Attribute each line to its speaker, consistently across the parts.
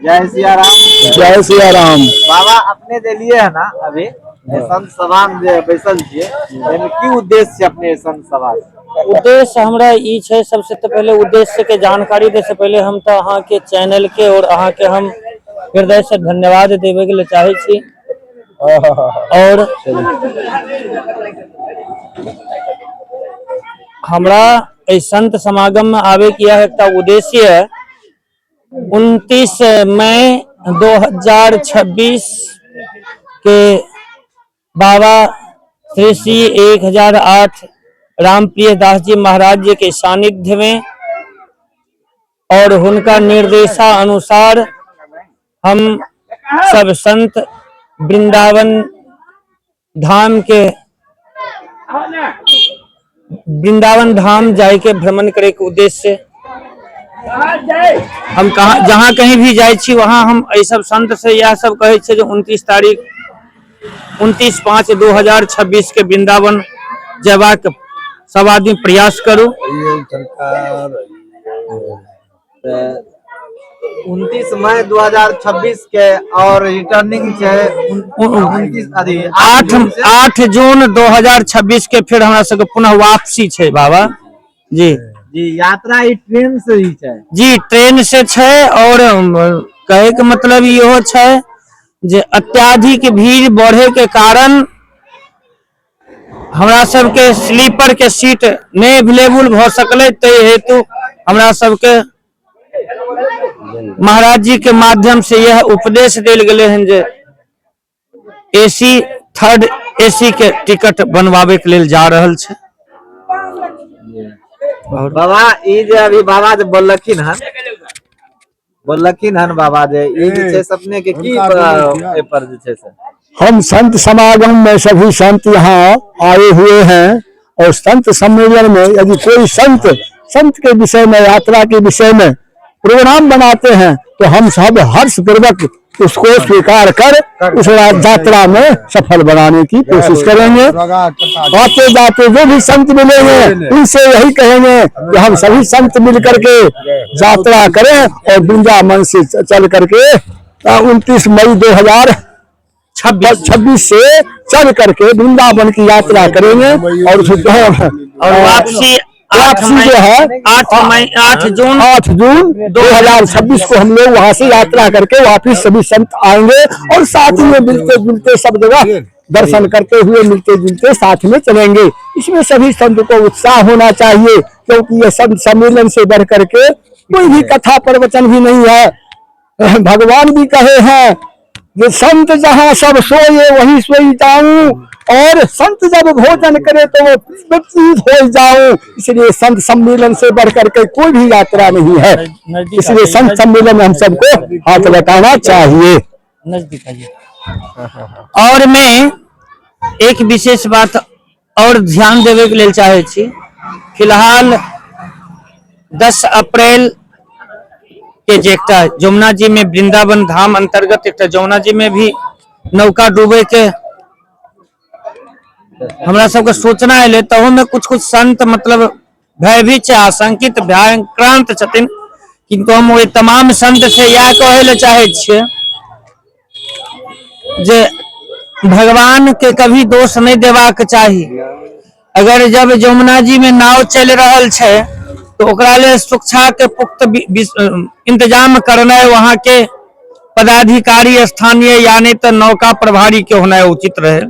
Speaker 1: जय सिया राम।
Speaker 2: जय सिया राम।
Speaker 1: बाबा अपने जे लिए है ना अभी संत सभा में जे बैसल छियै, की उद्देश्य छै अपने संत सभा?
Speaker 3: उद्देश्य हमरा ई छै, सबसे तो पहले उद्देश्य के जानकारी दे से पहले हम तो अहाँ के चैनल के और अहाँ के हम हृदय से धन्यवाद देवे के लिए चाहे छी। और हमरा इस संत समागम में आवे के यह एक उद्देश्य है। 29 मई 2026 के बाबा श्री श्री 1008 रामप्रिय दास जी महाराज जी के सानिध्य में और उनका निर्देशा अनुसार हम सब संत वृंदावन धाम जाए के भ्रमण करे के उद्देश्य से हम जहाँ कहीं भी जाए छी वहाँ हम सब संत से यह सब कहे छे जो 29/5/2026 के वृंदावन जयबाक सब आदमी प्रयास करू।
Speaker 1: 29 मई 2026 के और रिटर्निंग छै
Speaker 3: 8 जून 2026 के फिर हमरा सबके पुनः वापसी छै बाबा जी।
Speaker 1: जी यात्रा ई ट्रेन से ही छै?
Speaker 3: जी ट्रेन से छै और कहे के मतलब इहो छै जे अत्याधिक भीड़ बढ़े के कारण हमरा सबके स्लीपर के सीट नहीं अवेलेबल भ सकले, ते हेतु हमरा सबके महाराज जी के माध्यम से यह उपदेश देल गेले हैं जे एसी 3rd AC के टिकट बनवावे के लेल जा रहल छै।
Speaker 1: बाबा ई जे अभी बाबा जे बोललखिन हन बाबा जे ई जे छै सपने के की पेपर जे छै से
Speaker 2: हम संत समागम में सभी संत यहाँ आए हुए हैं और संत सम्मेलन में यदि कोई संत के विषय में, यात्रा के विषय में प्रोग्राम बनाते हैं तो हम सब हर्ष पूर्वक उसको स्वीकार कर उस यात्रा में सफल बनाने की कोशिश करेंगे। आते जाते जो भी संत मिलेंगे उनसे यही कहेंगे कि हम सभी संत मिल करके यात्रा करें और वृंदावन से चल करके 29 मई 2026 से चल करके वृंदावन की यात्रा करेंगे और
Speaker 3: वापसी
Speaker 2: 8 जून 2026 को हम लोग वहां से यात्रा करके वापिस सभी संत आएंगे और साथ में मिलते जुलते सब जगह दर्शन करते हुए मिलते जुलते साथ में चलेंगे। इसमें सभी संत को उत्साह होना चाहिए, क्योंकि ये संत सम्मेलन से बढ़ करके कोई भी कथा प्रवचन भी नहीं है। भगवान भी कहे हैं कि संत जहाँ सब सोए वही सोई जाऊं और संत जब भोजन करे तो वो व्यतीत हो जाऊं। इसलिए संत सम्मेलन से बढ़ करके कोई भी यात्रा नहीं है, इसलिए संत सम्मेलन में हम सबको हाथ लगाना चाहिए।
Speaker 3: और मैं एक विशेष बात और ध्यान देवे के लिए चाहे छी। फिलहाल 10 अप्रैल के जेकटा जमुना जी में वृंदावन धाम अंतर्गत एक जमुना जी में भी नौका डूबे के हमरा सबके सूचना अले, तहु में कुछ संत मतलब भयभीत आशंकित भयाक्रांत छथिन, किंतु हम वो तमाम संत से यह कहे ले चाहे छिए जे भगवान के कभी दोष नहीं देवाक चाहिए। अगर जब जमुना जी में नाव चल रहल छे तो ओकरा ले सुरक्षा के पुख्त इंतजाम करना है, वहां के पदाधिकारी स्थानीय यानी तो नौका प्रभारी के होना उचित रहे।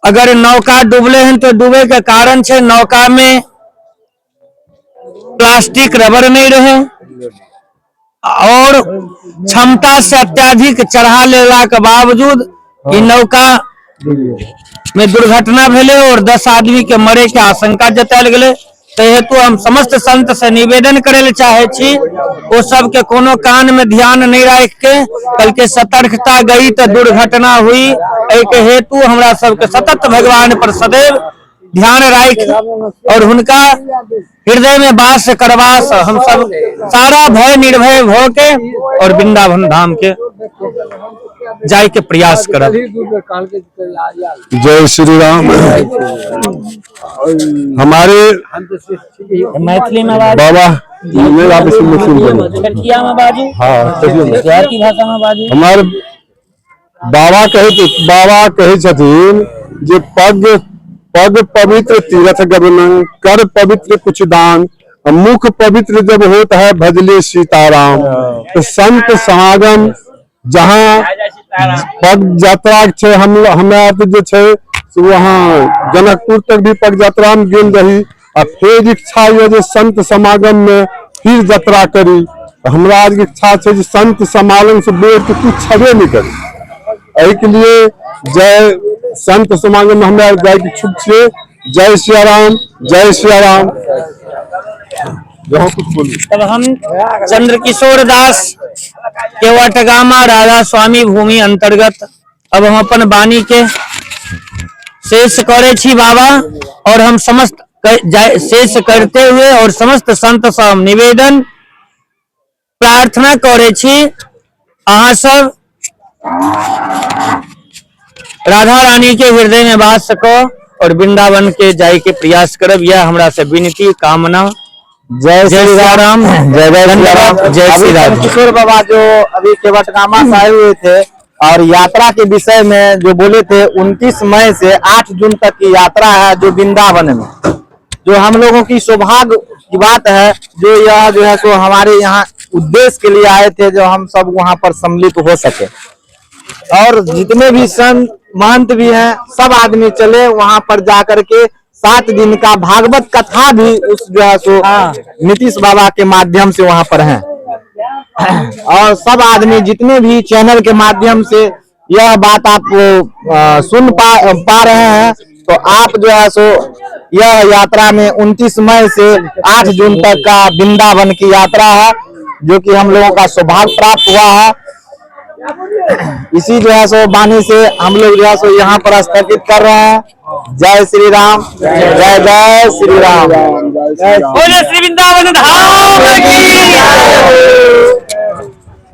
Speaker 3: अगर नौका डूबले हैं तो डूबे के कारण छे नौका में प्लास्टिक रबर नहीं रहे और क्षमता से अत्याधिक चढ़ा लेला के बावजूद ई नौका में दुर्घटना भेले और 10 आदमी के मरे के आशंका जतायल गेले। हेतु हम समस्त संत से निवेदन करे ले चाहे छी वो सब के कोनो कान में ध्यान नहीं रख के कल के सतर्कता गई तो दुर्घटना हुई। एक हेतु हमरा सब के सतत भगवान पर सदैव ध्यान रख और उनका हृदय में वास करवास हम सब सारा भय निर्भय हो के और वृंदावन धाम के जाए के प्रयास करब।
Speaker 4: जय श्री राम। हमारे
Speaker 3: मैथिली में बाजू,
Speaker 4: बाबा मेरा
Speaker 3: छठिया में बाजू, देहाती भाषा में बाजू।
Speaker 4: हमारे बाबा कहे छथिन जे पग पवित्र तीर्थ गमन, कर पवित्र कुछ दान, मुख पवित्र जब होता है भजले सीताराम। तो संत समागम जहाँ पग यात्रा छे, हमरा जे छे वहाँ जनकपुर तक भी पग यात्रा में गेल रही। आ फिर इच्छा है जे संत समागम में फिर यात्रा करी। हमरा इच्छा छे जे संत समागम से बढ़ के कुछ छबे नहीं करी। एहि के लिए जय संत समागम में हमरा जाय के इच्छुक छे। जय सिया राम, जय सिया राम।
Speaker 3: तब हम चंद्रकिशोर दास के वटगामा राधा स्वामी भूमि अंतर्गत अब हम अपन वाणी के शेष करे छी बाबा। और हम समस्त शेष करते हुए और समस्त संत सब निवेदन प्रार्थना करे छी अहाँ सब राधा रानी के हृदय में वास सको और वृंदावन के जाय के प्रयास करब। यह हमरा से विनती कामना। जय श्री राम, जय धन्यवाद, जय श्री राम।
Speaker 1: किशोर बाबा जो अभी केवटगामा से आए हुए थे और यात्रा के विषय में जो बोले थे, 29 मई से 8 जून तक की यात्रा है जो वृंदावन में, जो हम लोगों की सौभाग्य की बात है। जो यह जो है सो हमारे यहाँ उद्देश्य के लिए आए थे, जो हम सब वहाँ पर सम्मिलित हो सके। और जितने भी संत महंत भी हैं, सब आदमी चले वहाँ पर जाकर के 7 दिन का भागवत कथा भी उस जो है सो नीतीश बाबा के माध्यम से वहाँ पर है। और सब आदमी जितने भी चैनल के माध्यम से यह बात आप सुन पा रहे हैं, तो आप जो है सो यह यात्रा में 29 मई से 8 जून तक का वृंदावन की यात्रा है, जो कि हम लोगों का सौभाग्य प्राप्त हुआ है। इसी जो है सो वाणी से हम लोग जो है सो यहाँ पर स्थगित कर रहे हैं। जय श्री राम, जय जय श्री राम,
Speaker 3: बोले श्री वृंदावन धाम की।